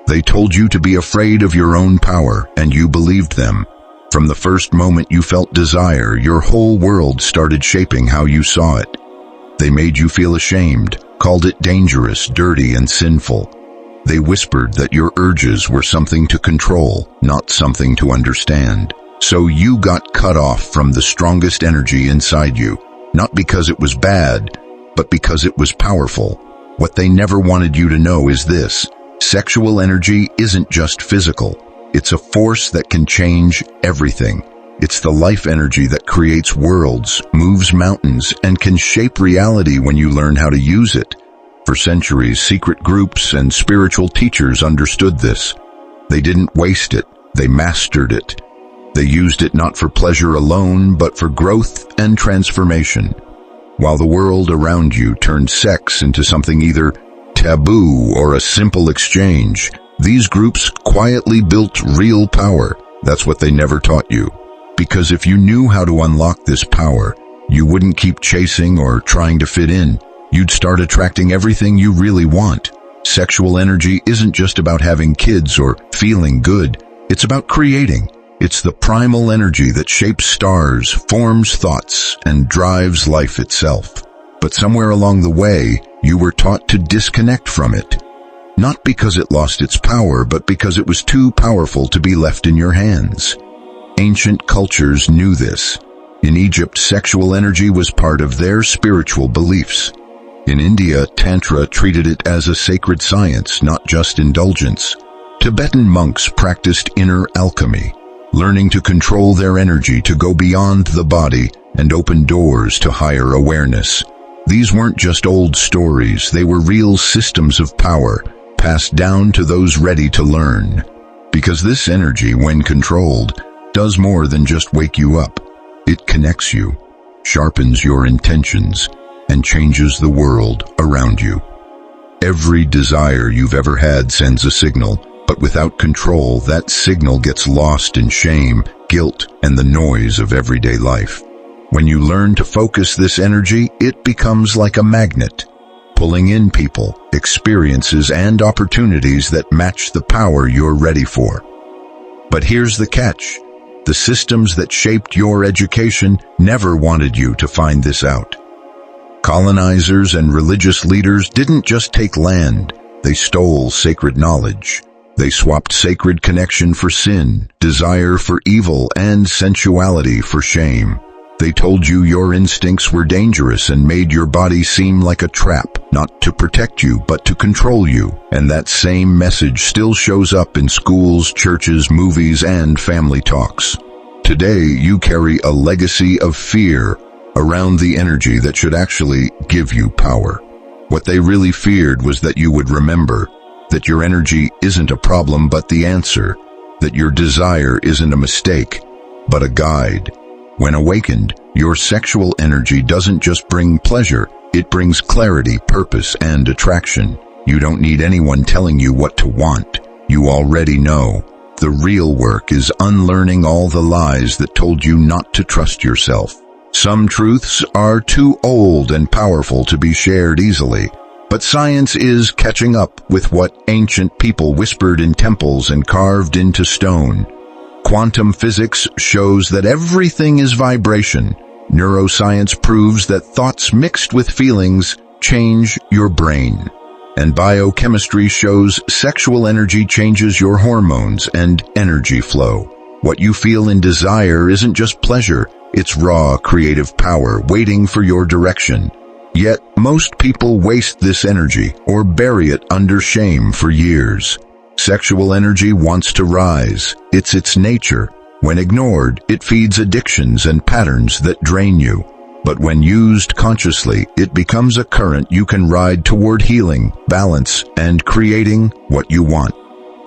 They told you to be afraid of your own power, and you believed them. From the first moment you felt desire, your whole world started shaping how you saw it. They made you feel ashamed, called it dangerous, dirty, and sinful. They whispered that your urges were something to control, not something to understand. So you got cut off from the strongest energy inside you, not because it was bad, but because it was powerful. What they never wanted you to know is this: sexual energy isn't just physical. It's a force that can change everything. It's the life energy that creates worlds, moves mountains, and can shape reality when you learn how to use it. For centuries, secret groups and spiritual teachers understood this. They didn't waste it, they mastered it. They used it not for pleasure alone, but for growth and transformation. While the world around you turned sex into something either taboo or a simple exchange, these groups quietly built real power. That's what they never taught you. Because if you knew how to unlock this power, you wouldn't keep chasing or trying to fit in. You'd start attracting everything you really want. Sexual energy isn't just about having kids or feeling good. It's about creating. It's the primal energy that shapes stars, forms thoughts, and drives life itself. But somewhere along the way, you were taught to disconnect from it. Not because it lost its power, but because it was too powerful to be left in your hands. Ancient cultures knew this. In Egypt, sexual energy was part of their spiritual beliefs. In India, Tantra treated it as a sacred science, not just indulgence. Tibetan monks practiced inner alchemy, learning to control their energy to go beyond the body and open doors to higher awareness. These weren't just old stories, they were real systems of power, passed down to those ready to learn. Because this energy, when controlled, does more than just wake you up. It connects you, sharpens your intentions, and changes the world around you. Every desire you've ever had sends a signal, but without control, that signal gets lost in shame, guilt, and the noise of everyday life. When you learn to focus this energy, it becomes like a magnet, pulling in people, experiences, and opportunities that match the power you're ready for. But here's the catch. The systems that shaped your education never wanted you to find this out. Colonizers and religious leaders didn't just take land, they stole sacred knowledge. They swapped sacred connection for sin, desire for evil, and sensuality for shame. They told you your instincts were dangerous and made your body seem like a trap, not to protect you, but to control you. And that same message still shows up in schools, churches, movies, and family talks. Today, you carry a legacy of fear around the energy that should actually give you power. What they really feared was that you would remember that your energy isn't a problem but the answer, that your desire isn't a mistake, but a guide. When awakened, your sexual energy doesn't just bring pleasure, it brings clarity, purpose, and attraction. You don't need anyone telling you what to want. You already know. The real work is unlearning all the lies that told you not to trust yourself. Some truths are too old and powerful to be shared easily, but science is catching up with what ancient people whispered in temples and carved into stone. Quantum physics shows that everything is vibration. Neuroscience proves that thoughts mixed with feelings change your brain. And biochemistry shows sexual energy changes your hormones and energy flow. What you feel in desire isn't just pleasure, it's raw creative power waiting for your direction. Yet, most people waste this energy or bury it under shame for years. Sexual energy wants to rise. It's its nature. When ignored, it feeds addictions and patterns that drain you. But when used consciously, it becomes a current you can ride toward healing, balance, and creating what you want.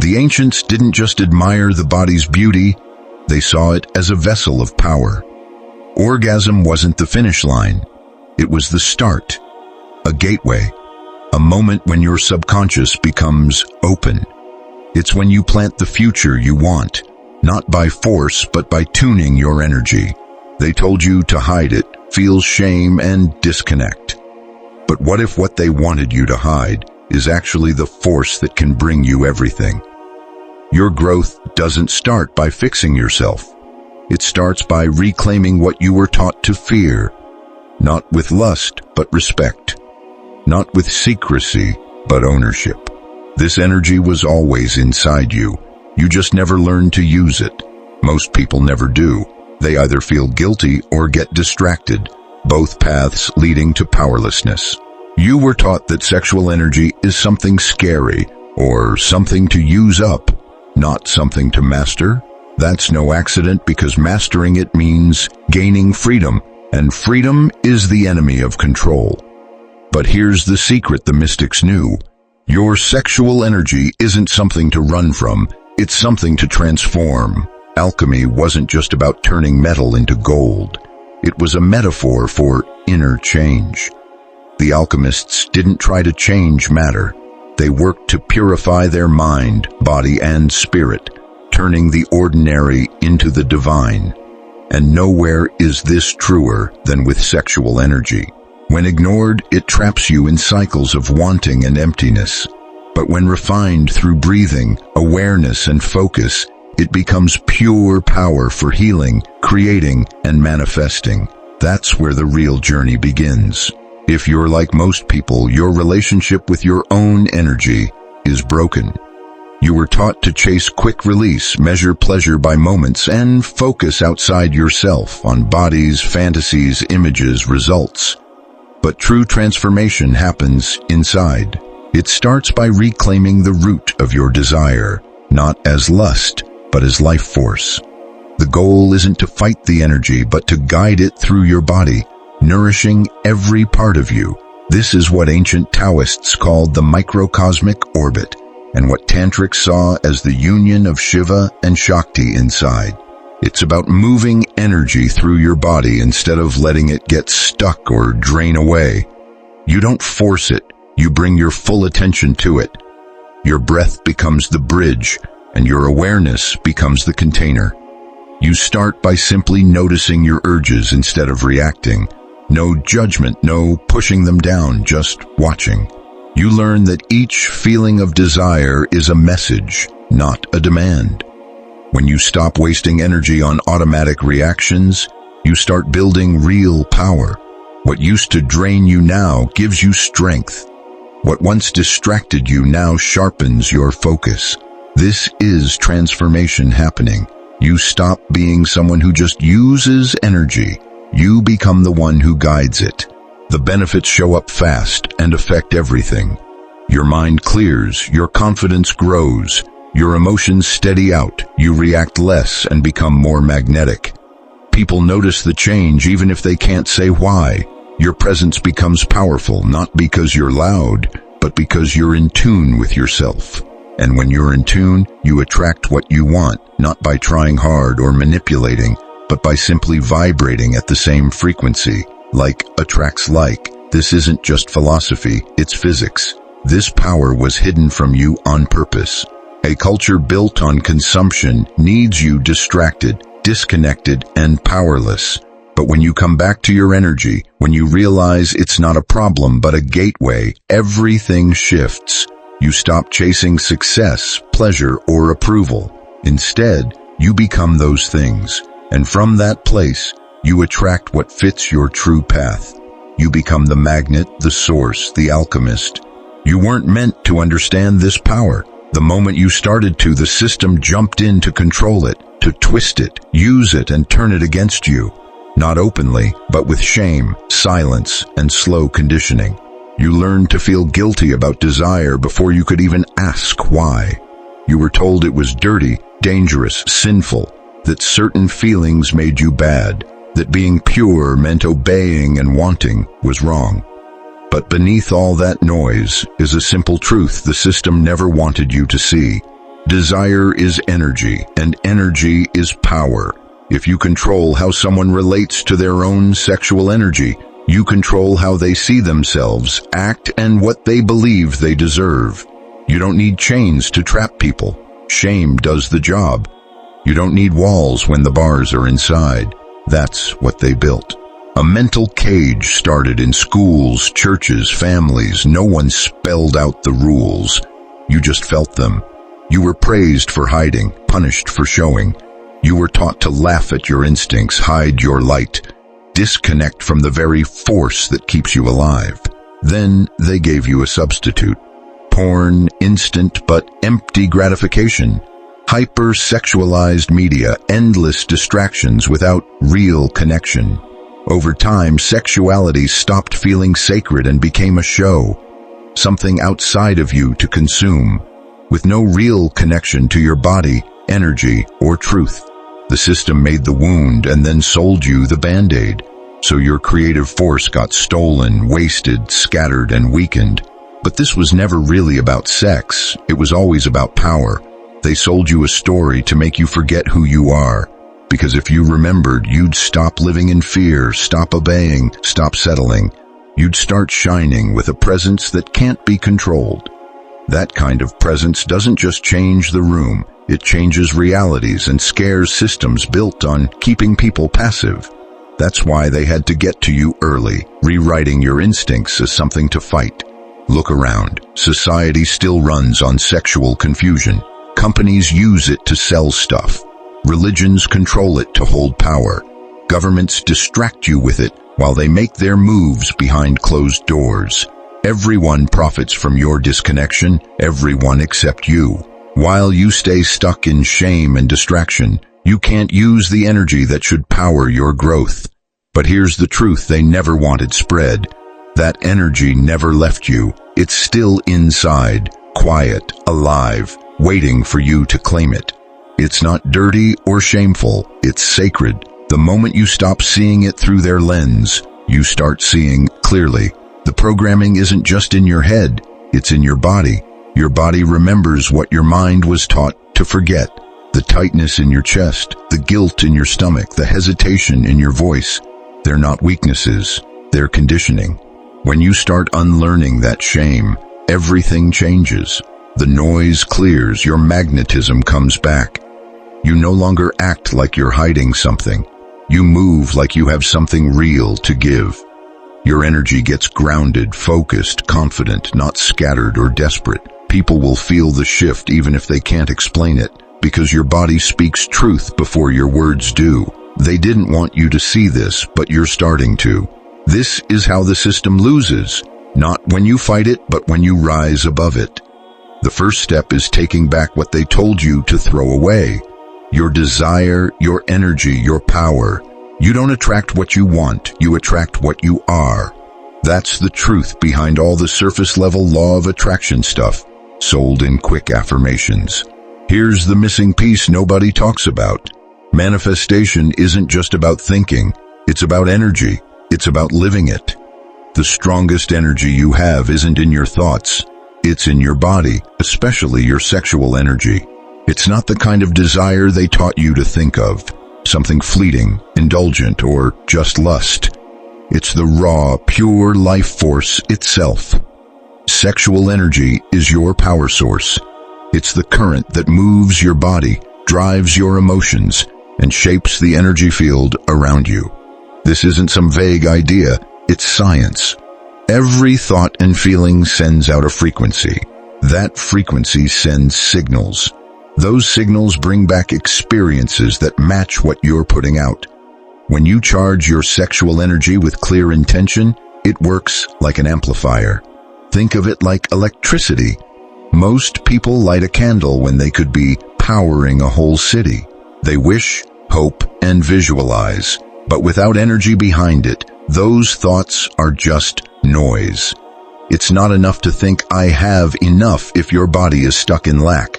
The ancients didn't just admire the body's beauty, they saw it as a vessel of power. Orgasm wasn't the finish line. It was the start, a gateway, a moment when your subconscious becomes open. It's when you plant the future you want, not by force but by tuning your energy. They told you to hide it, feel shame, and disconnect. But what if what they wanted you to hide is actually the force that can bring you everything? Your growth doesn't start by fixing yourself. It starts by reclaiming what you were taught to fear, not with lust, but respect, not with secrecy, but ownership. This energy was always inside you. You just never learned to use it. Most people never do. They either feel guilty or get distracted, both paths leading to powerlessness. You were taught that sexual energy is something scary or something to use up, not something to master. That's no accident, because mastering it means gaining freedom, and freedom is the enemy of control. But here's the secret the mystics knew. Your sexual energy isn't something to run from, it's something to transform. Alchemy wasn't just about turning metal into gold. It was a metaphor for inner change. The alchemists didn't try to change matter. They worked to purify their mind, body, and spirit, turning the ordinary into the divine. And nowhere is this truer than with sexual energy. When ignored, it traps you in cycles of wanting and emptiness. But when refined through breathing, awareness, and focus, it becomes pure power for healing, creating, and manifesting. That's where the real journey begins. If you're like most people, your relationship with your own energy is broken. You were taught to chase quick release, measure pleasure by moments, and focus outside yourself on bodies, fantasies, images, results. But true transformation happens inside. It starts by reclaiming the root of your desire, not as lust, but as life force. The goal isn't to fight the energy, but to guide it through your body, nourishing every part of you. This is what ancient Taoists called the microcosmic orbit, and what Tantrics saw as the union of Shiva and Shakti inside. It's about moving energy through your body instead of letting it get stuck or drain away. You don't force it, you bring your full attention to it. Your breath becomes the bridge, and your awareness becomes the container. You start by simply noticing your urges instead of reacting. No judgment, no pushing them down, just watching. You learn that each feeling of desire is a message, not a demand. When you stop wasting energy on automatic reactions, you start building real power. What used to drain you now gives you strength. What once distracted you now sharpens your focus. This is transformation happening. You stop being someone who just uses energy. You become the one who guides it. The benefits show up fast and affect everything. Your mind clears, your confidence grows, your emotions steady out, you react less and become more magnetic. People notice the change even if they can't say why. Your presence becomes powerful, not because you're loud, but because you're in tune with yourself. And when you're in tune, you attract what you want, not by trying hard or manipulating, but by simply vibrating at the same frequency. Like attracts like. This isn't just philosophy, it's physics. This power was hidden from you on purpose. A culture built on consumption needs you distracted, disconnected, and powerless. But when you come back to your energy, when you realize it's not a problem but a gateway, everything shifts. You stop chasing success, pleasure, or approval. Instead, you become those things. And from that place, you attract what fits your true path. You become the magnet, the source, the alchemist. You weren't meant to understand this power. The moment you started to, the system jumped in to control it, to twist it, use it, and turn it against you. Not openly, but with shame, silence, and slow conditioning. You learned to feel guilty about desire before you could even ask why. You were told it was dirty, dangerous, sinful, that certain feelings made you bad, that being pure meant obeying and wanting was wrong. But beneath all that noise is a simple truth the system never wanted you to see. Desire is energy, and energy is power. If you control how someone relates to their own sexual energy, you control how they see themselves, act, and what they believe they deserve. You don't need chains to trap people. Shame does the job. You don't need walls when the bars are inside. That's what they built. A mental cage started in schools, churches, families. No one spelled out the rules. You just felt them. You were praised for hiding, punished for showing. You were taught to laugh at your instincts, hide your light, disconnect from the very force that keeps you alive. Then they gave you a substitute. Porn, instant but empty gratification. Hyper-sexualized media, endless distractions without real connection. Over time, sexuality stopped feeling sacred and became a show, something outside of you to consume, with no real connection to your body, energy, or truth. The system made the wound and then sold you the Band-Aid, so your creative force got stolen, wasted, scattered, and weakened. But this was never really about sex, it was always about power. They sold you a story to make you forget who you are, because if you remembered, you'd stop living in fear, stop obeying, stop settling. You'd start shining with a presence that can't be controlled. That kind of presence doesn't just change the room, it changes realities and scares systems built on keeping people passive. That's why they had to get to you early, rewriting your instincts as something to fight. Look around. Society still runs on sexual confusion. Companies use it to sell stuff. Religions control it to hold power. Governments distract you with it while they make their moves behind closed doors. Everyone profits from your disconnection, everyone except you. While you stay stuck in shame and distraction, you can't use the energy that should power your growth. But here's the truth they never wanted spread. That energy never left you. It's still inside, quiet, alive, waiting for you to claim it. It's not dirty or shameful, it's sacred. The moment you stop seeing it through their lens, you start seeing clearly. The programming isn't just in your head, it's in your body. Your body remembers what your mind was taught to forget. The tightness in your chest, the guilt in your stomach, the hesitation in your voice. They're not weaknesses, they're conditioning. When you start unlearning that shame, everything changes. The noise clears, your magnetism comes back. You no longer act like you're hiding something. You move like you have something real to give. Your energy gets grounded, focused, confident, not scattered or desperate. People will feel the shift even if they can't explain it, because your body speaks truth before your words do. They didn't want you to see this, but you're starting to. This is how the system loses, not when you fight it, but when you rise above it. The first step is taking back what they told you to throw away. Your desire, your energy, your power. You don't attract what you want, you attract what you are. That's the truth behind all the surface-level law of attraction stuff, sold in quick affirmations. Here's the missing piece nobody talks about. Manifestation isn't just about thinking, it's about energy. It's about living it. The strongest energy you have isn't in your thoughts. It's in your body, especially your sexual energy. It's not the kind of desire they taught you to think of, something fleeting, indulgent, or just lust. It's the raw, pure life force itself. Sexual energy is your power source. It's the current that moves your body, drives your emotions, and shapes the energy field around you. This isn't some vague idea, it's science. Every thought and feeling sends out a frequency. That frequency sends signals. Those signals bring back experiences that match what you're putting out. When you charge your sexual energy with clear intention, it works like an amplifier. Think of it like electricity. Most people light a candle when they could be powering a whole city. They wish, hope, and visualize. But without energy behind it, those thoughts are just noise. It's not enough to think, I have enough, if your body is stuck in lack.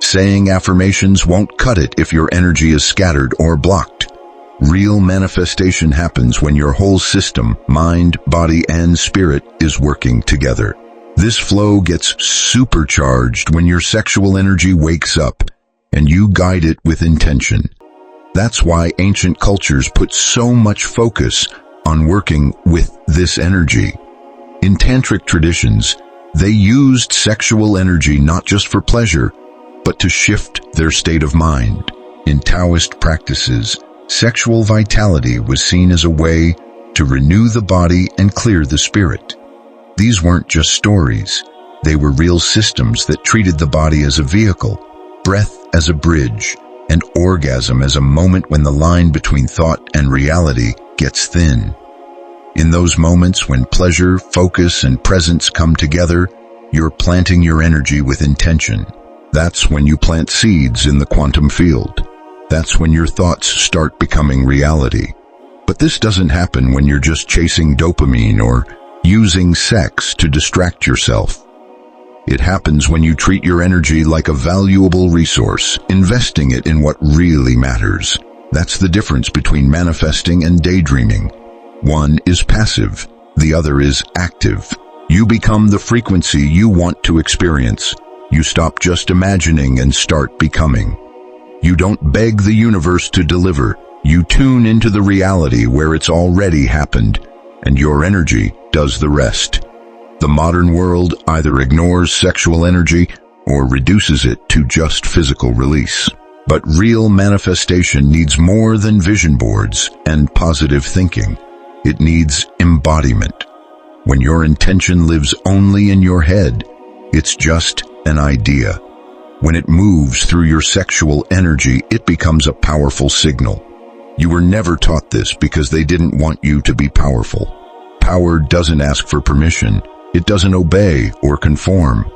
Saying affirmations won't cut it if your energy is scattered or blocked. Real manifestation happens when your whole system, mind, body, and spirit is working together. This flow gets supercharged when your sexual energy wakes up and you guide it with intention. That's why ancient cultures put so much focus on working with this energy. In tantric traditions, they used sexual energy not just for pleasure, but to shift their state of mind. In Taoist practices, sexual vitality was seen as a way to renew the body and clear the spirit. These weren't just stories. They were real systems that treated the body as a vehicle, breath as a bridge, and orgasm as a moment when the line between thought and reality gets thin. In those moments when pleasure, focus, and presence come together, you're planting your energy with intention. That's when you plant seeds in the quantum field. That's when your thoughts start becoming reality. But this doesn't happen when you're just chasing dopamine or using sex to distract yourself. It happens when you treat your energy like a valuable resource, investing it in what really matters. That's the difference between manifesting and daydreaming. One is passive, the other is active. You become the frequency you want to experience. You stop just imagining and start becoming. You don't beg the universe to deliver. You tune into the reality where it's already happened, and your energy does the rest. The modern world either ignores sexual energy or reduces it to just physical release. But real manifestation needs more than vision boards and positive thinking. It needs embodiment. When your intention lives only in your head, it's just an idea. When it moves through your sexual energy, it becomes a powerful signal. You were never taught this because they didn't want you to be powerful. Power doesn't ask for permission. It doesn't obey or conform.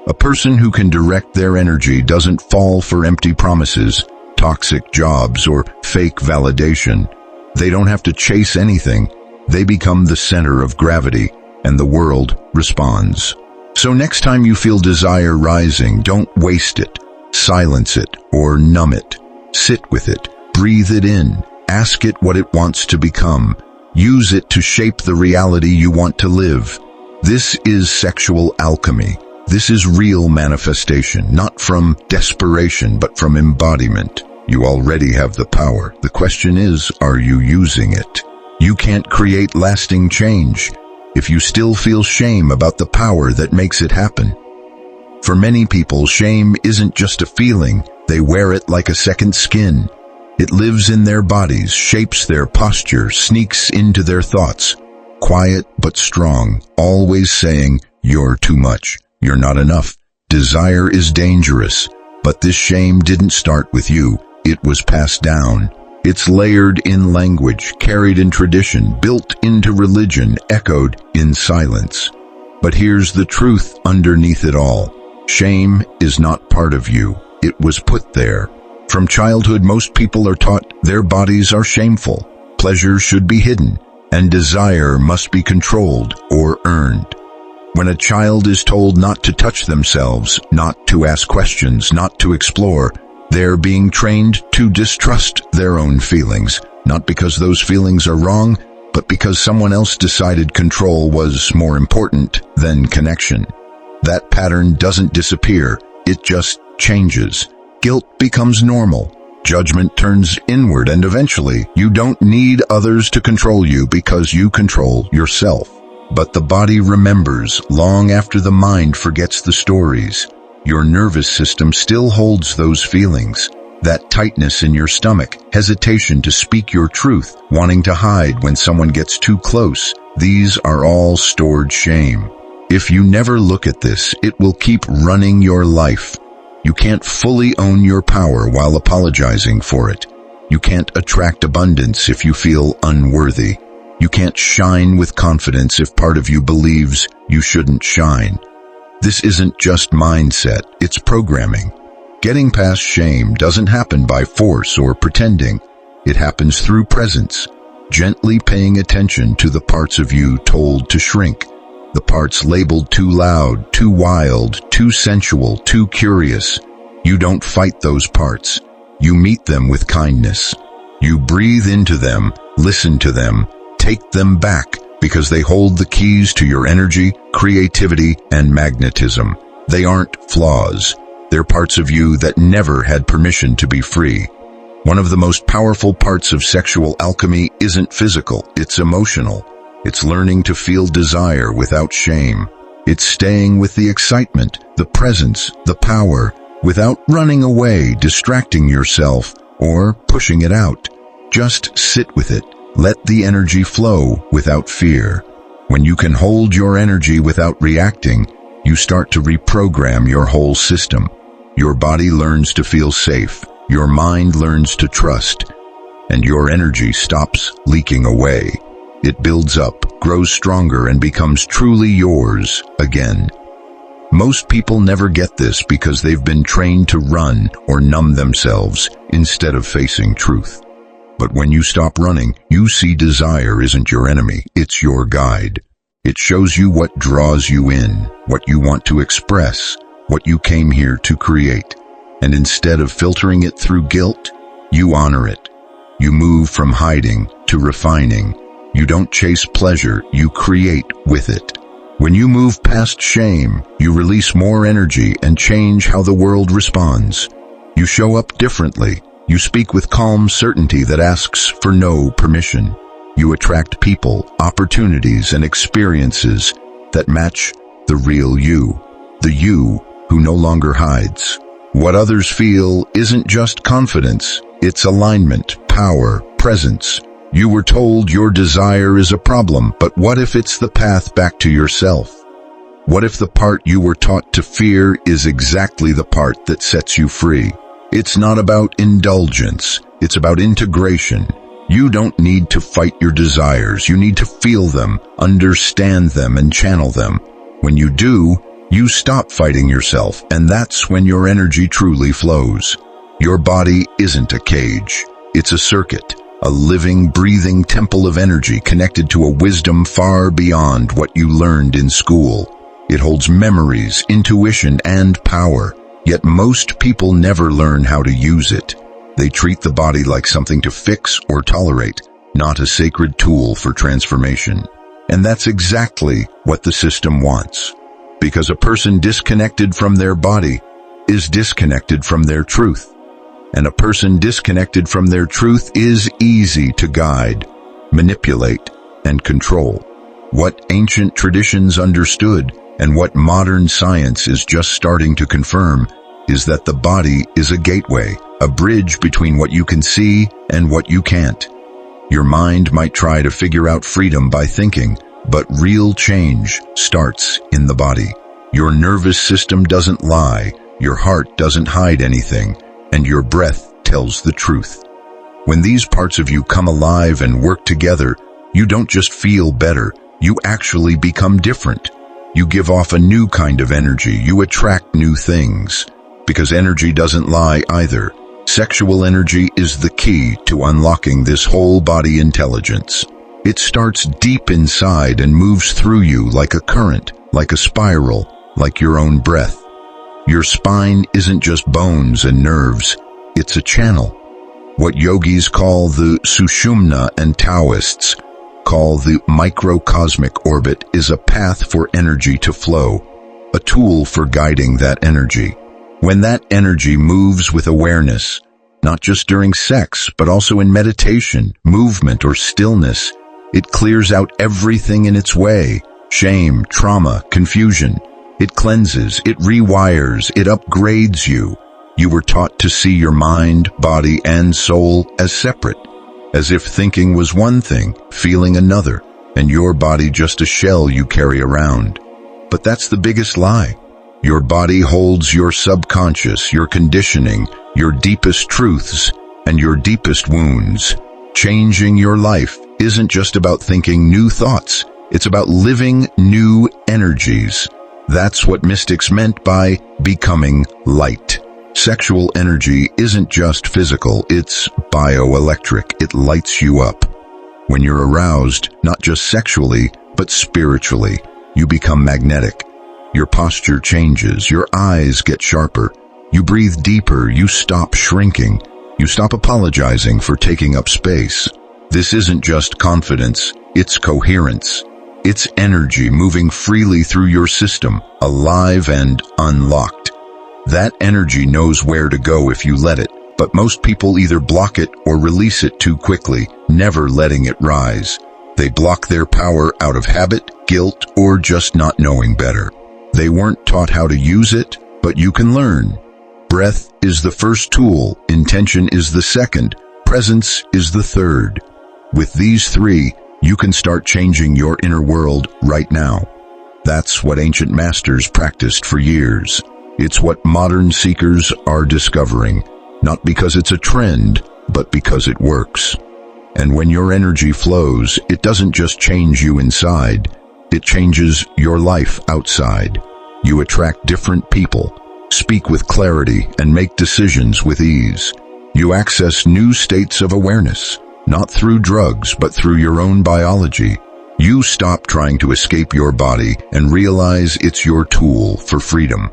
A person who can direct their energy doesn't fall for empty promises, toxic jobs, or fake validation. They don't have to chase anything. They become the center of gravity, and the world responds. So next time you feel desire rising, don't waste it, silence it, or numb it. Sit with it, breathe it in, ask it what it wants to become. Use it to shape the reality you want to live. This is sexual alchemy. This is real manifestation, not from desperation, but from embodiment. You already have the power. The question is, are you using it? You can't create lasting change if you still feel shame about the power that makes it happen. For many people, shame isn't just a feeling. They wear it like a second skin. It lives in their bodies, shapes their posture, sneaks into their thoughts. Quiet but strong, always saying, "You're too much. You're not enough." Desire is dangerous, but this shame didn't start with you. It was passed down. It's layered in language, carried in tradition, built into religion, echoed in silence. But here's the truth underneath it all. Shame is not part of you. It was put there. From childhood, most people are taught their bodies are shameful, pleasure should be hidden, and desire must be controlled or earned. When a child is told not to touch themselves, not to ask questions, not to explore, they're being trained to distrust their own feelings, not because those feelings are wrong, but because someone else decided control was more important than connection. That pattern doesn't disappear, it just changes. Guilt becomes normal. Judgment turns inward, and eventually, you don't need others to control you because you control yourself. But the body remembers long after the mind forgets the stories. Your nervous system still holds those feelings. That tightness in your stomach, hesitation to speak your truth, wanting to hide when someone gets too close. These are all stored shame. If you never look at this, it will keep running your life. You can't fully own your power while apologizing for it. You can't attract abundance if you feel unworthy. You can't shine with confidence if part of you believes you shouldn't shine. This isn't just mindset, it's programming. Getting past shame doesn't happen by force or pretending. It happens through presence, gently paying attention to the parts of you told to shrink, the parts labeled too loud, too wild, too sensual, too curious. You don't fight those parts. You meet them with kindness. You breathe into them, listen to them, take them back, because they hold the keys to your energy, creativity, and magnetism. They aren't flaws. They're parts of you that never had permission to be free. One of the most powerful parts of sexual alchemy isn't physical, it's emotional. It's learning to feel desire without shame. It's staying with the excitement, the presence, the power, without running away, distracting yourself, or pushing it out. Just sit with it. Let the energy flow without fear. When you can hold your energy without reacting, you start to reprogram your whole system. your body learns to feel safe, your mind learns to trust, and your energy stops leaking away. It builds up, grows stronger, and becomes truly yours again. Most people never get this because they've been trained to run or numb themselves instead of facing truth. But when you stop running, you see desire isn't your enemy, it's your guide. It shows you what draws you in, what you want to express, what you came here to create. And instead of filtering it through guilt, you honor it. You move from hiding to refining. You don't chase pleasure, you create with it. When you move past shame, you release more energy and change how the world responds. You show up differently. You speak with calm certainty that asks for no permission. You attract people, opportunities, and experiences that match the real you, the you who no longer hides. What others feel isn't just confidence, it's alignment, power, presence. You were told your desire is a problem, but what if it's the path back to yourself? What if the part you were taught to fear is exactly the part that sets you free? It's not about indulgence, it's about integration. You don't need to fight your desires, you need to feel them, understand them, and channel them. When you do, you stop fighting yourself, and that's when your energy truly flows. Your body isn't a cage, it's a circuit. A living, breathing temple of energy connected to a wisdom far beyond what you learned in school. It holds memories, intuition, and power, yet most people never learn how to use it. They treat the body like something to fix or tolerate, not a sacred tool for transformation. And that's exactly what the system wants. Because a person disconnected from their body is disconnected from their truth. And a person disconnected from their truth is easy to guide, manipulate, and control. What ancient traditions understood, and what modern science is just starting to confirm, is that the body is a gateway, a bridge between what you can see and what you can't. Your mind might try to figure out freedom by thinking, but real change starts in the body. Your nervous system doesn't lie, your heart doesn't hide anything, and your breath tells the truth. When these parts of you come alive and work together, you don't just feel better, you actually become different. You give off a new kind of energy, you attract new things. Because energy doesn't lie either. Sexual energy is the key to unlocking this whole body intelligence. It starts deep inside and moves through you like a current, like a spiral, like your own breath. Your spine isn't just bones and nerves, it's a channel. What yogis call the Sushumna and Taoists call the microcosmic orbit is a path for energy to flow, a tool for guiding that energy. When that energy moves with awareness, not just during sex, but also in meditation, movement, or stillness, it clears out everything in its way: shame, trauma, confusion. It cleanses, it rewires, it upgrades you. You were taught to see your mind, body, and soul as separate, as if thinking was one thing, feeling another, and your body just a shell you carry around. But that's the biggest lie. Your body holds your subconscious, your conditioning, your deepest truths, and your deepest wounds. Changing your life isn't just about thinking new thoughts, it's about living new energies. That's what mystics meant by becoming light. Sexual energy isn't just physical, it's bioelectric. It lights you up. When you're aroused, not just sexually, but spiritually, you become magnetic. Your posture changes, your eyes get sharper, you breathe deeper, you stop shrinking, you stop apologizing for taking up space. This isn't just confidence, it's coherence. It's energy moving freely through your system, alive and unlocked. That energy knows where to go if you let it, but most people either block it or release it too quickly, never letting it rise. They block their power out of habit, guilt, or just not knowing better. They weren't taught how to use it, but you can learn. Breath is the first tool, intention is the second, presence is the third. With these three, you can start changing your inner world right now. That's what ancient masters practiced for years. It's what modern seekers are discovering, not because it's a trend, but because it works. And when your energy flows, it doesn't just change you inside, it changes your life outside. You attract different people, speak with clarity, and make decisions with ease. You access new states of awareness, not through drugs, but through your own biology. You stop trying to escape your body and realize it's your tool for freedom.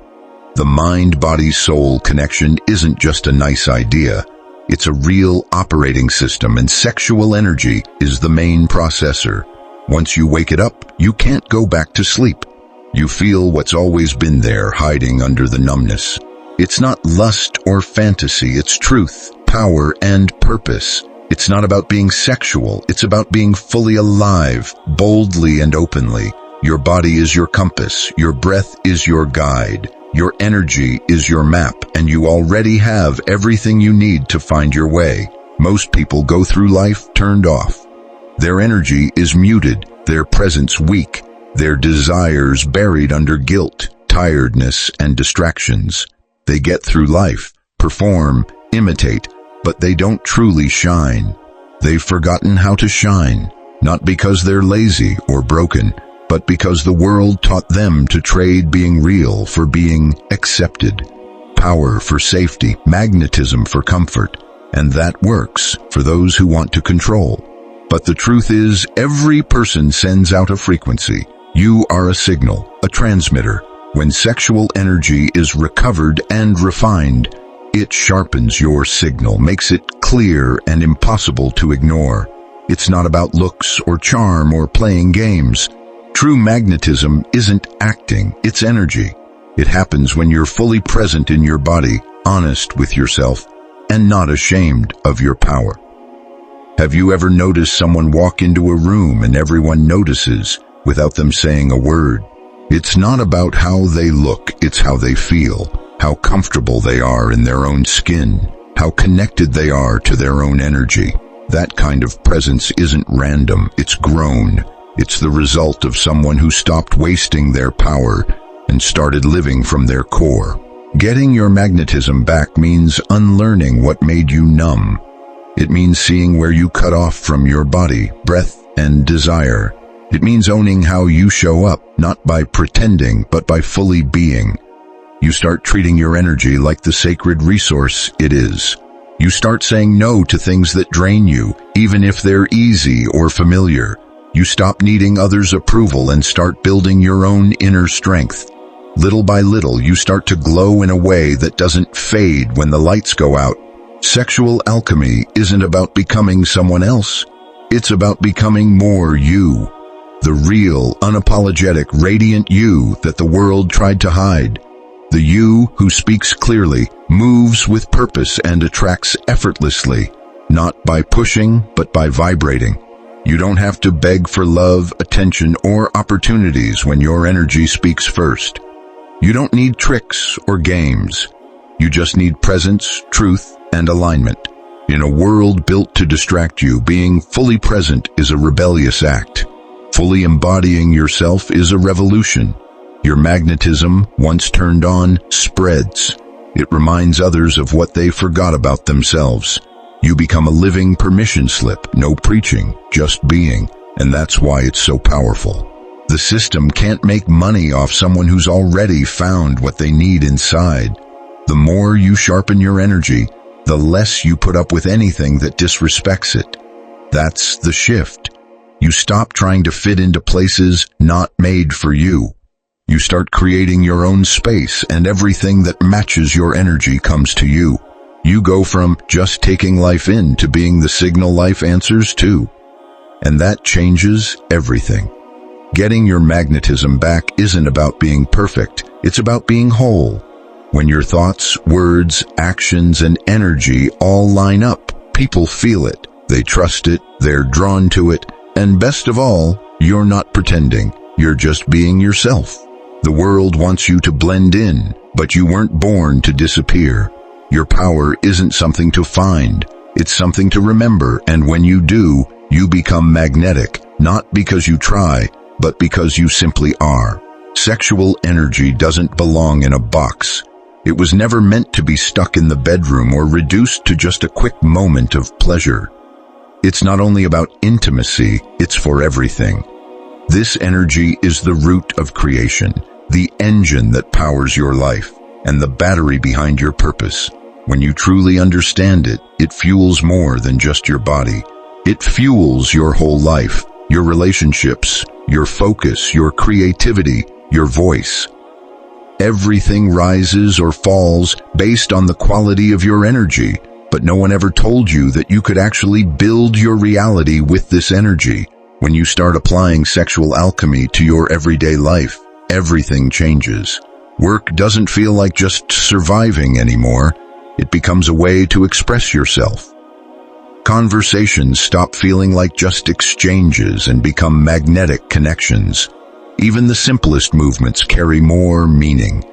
The mind-body-soul connection isn't just a nice idea. It's a real operating system, and sexual energy is the main processor. Once you wake it up, you can't go back to sleep. You feel what's always been there, hiding under the numbness. It's not lust or fantasy, it's truth, power, and purpose. It's not about being sexual, it's about being fully alive, boldly and openly. Your body is your compass, your breath is your guide, your energy is your map, and you already have everything you need to find your way. Most people go through life turned off. Their energy is muted, their presence weak, their desires buried under guilt, tiredness, and distractions. They get through life, perform, imitate, but they don't truly shine. They've forgotten how to shine, not because they're lazy or broken, but because the world taught them to trade being real for being accepted. Power for safety, magnetism for comfort, and that works for those who want to control. But the truth is, every person sends out a frequency. You are a signal, a transmitter. When sexual energy is recovered and refined, it sharpens your signal, makes it clear and impossible to ignore. It's not about looks or charm or playing games. True magnetism isn't acting, it's energy. It happens when you're fully present in your body, honest with yourself, and not ashamed of your power. Have you ever noticed someone walk into a room and everyone notices without them saying a word? It's not about how they look, it's how they feel, how comfortable they are in their own skin, how connected they are to their own energy. That kind of presence isn't random, it's grown. It's the result of someone who stopped wasting their power and started living from their core. Getting your magnetism back means unlearning what made you numb. It means seeing where you cut off from your body, breath, and desire. It means owning how you show up, not by pretending, but by fully being. You start treating your energy like the sacred resource it is. You start saying no to things that drain you, even if they're easy or familiar. You stop needing others' approval and start building your own inner strength. Little by little, you start to glow in a way that doesn't fade when the lights go out. Sexual alchemy isn't about becoming someone else. It's about becoming more you. The real, unapologetic, radiant you that the world tried to hide. The you who speaks clearly, moves with purpose, and attracts effortlessly, not by pushing, but by vibrating. You don't have to beg for love, attention, or opportunities when your energy speaks first. You don't need tricks or games. You just need presence, truth, and alignment. In a world built to distract you, being fully present is a rebellious act. Fully embodying yourself is a revolution. Your magnetism, once turned on, spreads. It reminds others of what they forgot about themselves. You become a living permission slip, no preaching, just being, and that's why it's so powerful. The system can't make money off someone who's already found what they need inside. The more you sharpen your energy, the less you put up with anything that disrespects it. That's the shift. You stop trying to fit into places not made for you. You start creating your own space, and everything that matches your energy comes to you. You go from just taking life in to being the signal life answers to. And that changes everything. Getting your magnetism back isn't about being perfect, it's about being whole. When your thoughts, words, actions, and energy all line up, people feel it, they trust it, they're drawn to it, and best of all, you're not pretending, you're just being yourself. The world wants you to blend in, but you weren't born to disappear. Your power isn't something to find, it's something to remember, and when you do, you become magnetic, not because you try, but because you simply are. Sexual energy doesn't belong in a box, It was never meant to be stuck in the bedroom or reduced to just a quick moment of pleasure. It's not only about intimacy, it's for everything. This energy is the root of creation, the engine that powers your life, and the battery behind your purpose. When you truly understand it, it fuels more than just your body. It fuels your whole life, your relationships, your focus, your creativity, your voice. Everything rises or falls based on the quality of your energy, but no one ever told you that you could actually build your reality with this energy. When you start applying sexual alchemy to your everyday life, everything changes. Work doesn't feel like just surviving anymore. It becomes a way to express yourself. Conversations stop feeling like just exchanges and become magnetic connections. Even the simplest movements carry more meaning.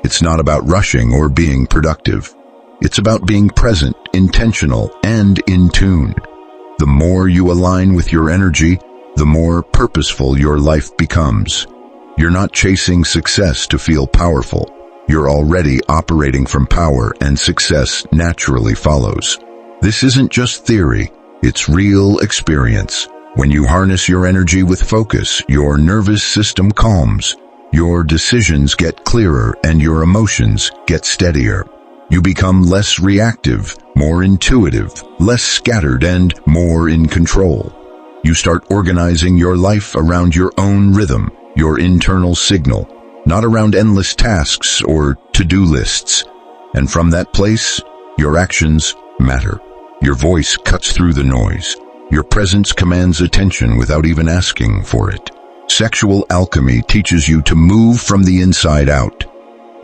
It's not about rushing or being productive. It's about being present, intentional, and in tune. The more you align with your energy, the more purposeful your life becomes. You're not chasing success to feel powerful. You're already operating from power, and success naturally follows. This isn't just theory, it's real experience. When you harness your energy with focus, your nervous system calms, your decisions get clearer, and your emotions get steadier. You become less reactive, more intuitive, less scattered, and more in control. You start organizing your life around your own rhythm, your internal signal, not around endless tasks or to-do lists. And from that place, your actions matter. Your voice cuts through the noise. Your presence commands attention without even asking for it. Sexual alchemy teaches you to move from the inside out.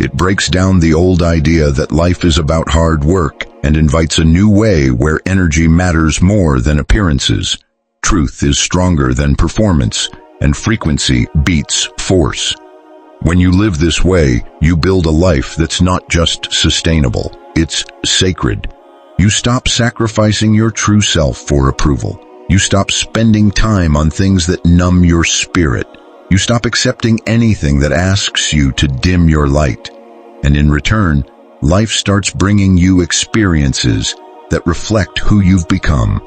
It breaks down the old idea that life is about hard work and invites a new way where energy matters more than appearances. Truth is stronger than performance, and frequency beats force. When you live this way, you build a life that's not just sustainable, it's sacred. You stop sacrificing your true self for approval. You stop spending time on things that numb your spirit. You stop accepting anything that asks you to dim your light. And in return, life starts bringing you experiences that reflect who you've become.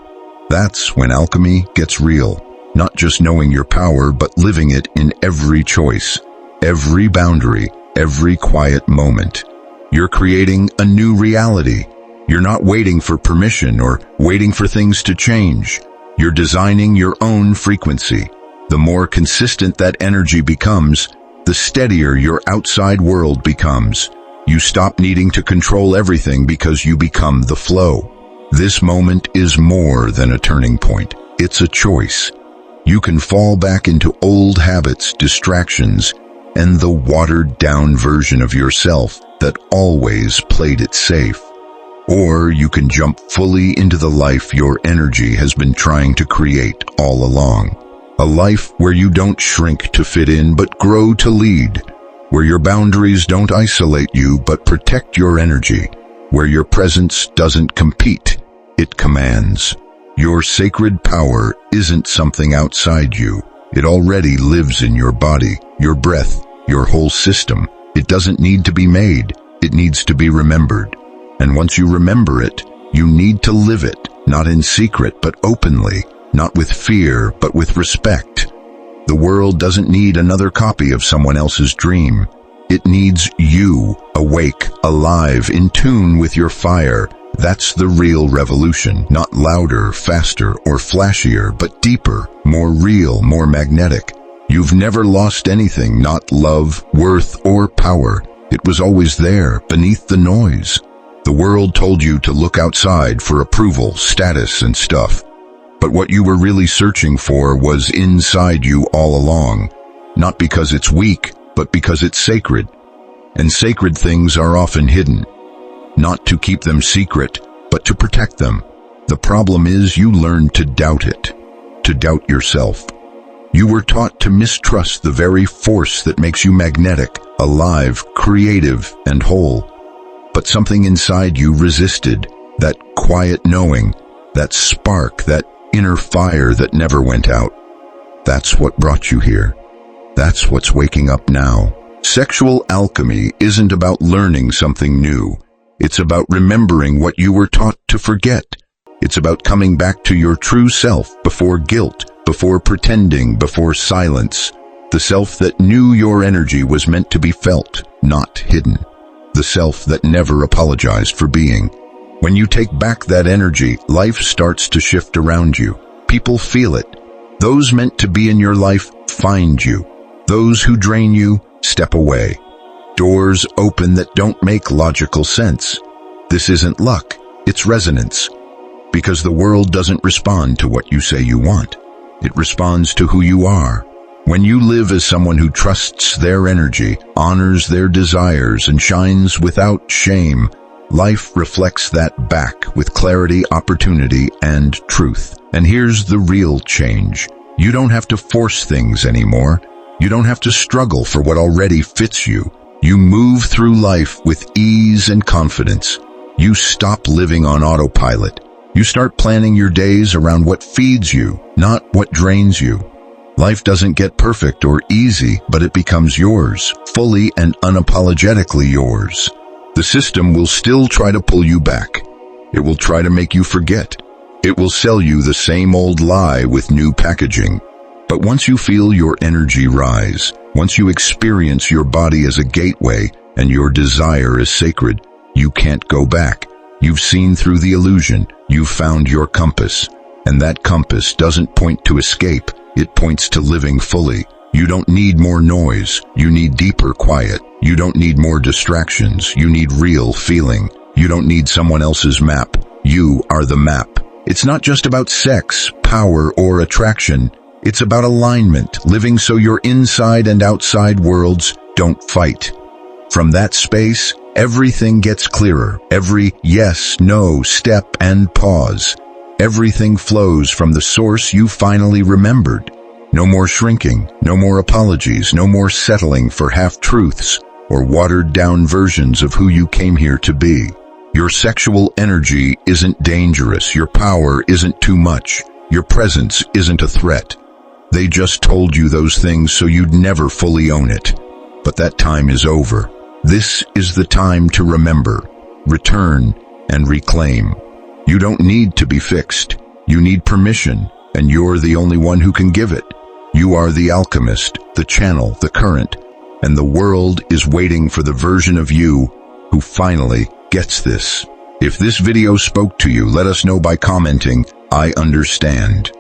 That's when alchemy gets real. Not just knowing your power, but living it in every choice, every boundary, every quiet moment. You're creating a new reality. You're not waiting for permission or waiting for things to change. You're designing your own frequency. The more consistent that energy becomes, the steadier your outside world becomes. You stop needing to control everything because you become the flow. This moment is more than a turning point. It's a choice. You can fall back into old habits, distractions, and the watered-down version of yourself that always played it safe. Or you can jump fully into the life your energy has been trying to create all along. A life where you don't shrink to fit in but grow to lead. Where your boundaries don't isolate you but protect your energy. Where your presence doesn't compete, it commands. Your sacred power isn't something outside you. It already lives in your body, your breath, your whole system. It doesn't need to be made. It needs to be remembered. And once you remember it, you need to live it, not in secret but openly, not with fear but with respect. The world doesn't need another copy of someone else's dream. It needs you, awake, alive, in tune with your fire. That's the real revolution, not louder, faster, or flashier, but deeper, more real, more magnetic. You've never lost anything, not love, worth, or power. It was always there, beneath the noise. The world told you to look outside for approval, status, and stuff. But what you were really searching for was inside you all along. Not because it's weak, but because it's sacred. And sacred things are often hidden. Not to keep them secret, but to protect them. The problem is you learned to doubt it, to doubt yourself. You were taught to mistrust the very force that makes you magnetic, alive, creative, and whole. But something inside you resisted, that quiet knowing, that spark, that inner fire that never went out. That's what brought you here. That's what's waking up now. Sexual alchemy isn't about learning something new. It's about remembering what you were taught to forget. It's about coming back to your true self before guilt, before pretending, before silence. The self that knew your energy was meant to be felt, not hidden. The self that never apologized for being. When you take back that energy, life starts to shift around you. People feel it. Those meant to be in your life find you. Those who drain you step away. Doors open that don't make logical sense. This isn't luck, it's resonance. Because the world doesn't respond to what you say you want. It responds to who you are. When you live as someone who trusts their energy, honors their desires, and shines without shame, life reflects that back with clarity, opportunity, and truth. And here's the real change. You don't have to force things anymore. You don't have to struggle for what already fits you. You move through life with ease and confidence. You stop living on autopilot. You start planning your days around what feeds you, not what drains you. Life doesn't get perfect or easy, but it becomes yours, fully and unapologetically yours. The system will still try to pull you back. It will try to make you forget. It will sell you the same old lie with new packaging. But once you feel your energy rise, once you experience your body as a gateway and your desire is sacred, you can't go back. You've seen through the illusion. You've found your compass. And that compass doesn't point to escape. It points to living fully. You don't need more noise. You need deeper quiet. You don't need more distractions. You need real feeling. You don't need someone else's map. You are the map. It's not just about sex, power, or attraction. It's about alignment, living so your inside and outside worlds don't fight. From that space, everything gets clearer. Every yes, no, step, and pause. Everything flows from the source you finally remembered. No more shrinking, no more apologies, no more settling for half-truths or watered-down versions of who you came here to be. Your sexual energy isn't dangerous. Your power isn't too much. Your presence isn't a threat. They just told you those things so you'd never fully own it. But that time is over. This is the time to remember, return, and reclaim. You don't need to be fixed. You need permission, and you're the only one who can give it. You are the alchemist, the channel, the current, and the world is waiting for the version of you who finally gets this. If this video spoke to you, let us know by commenting, "I understand."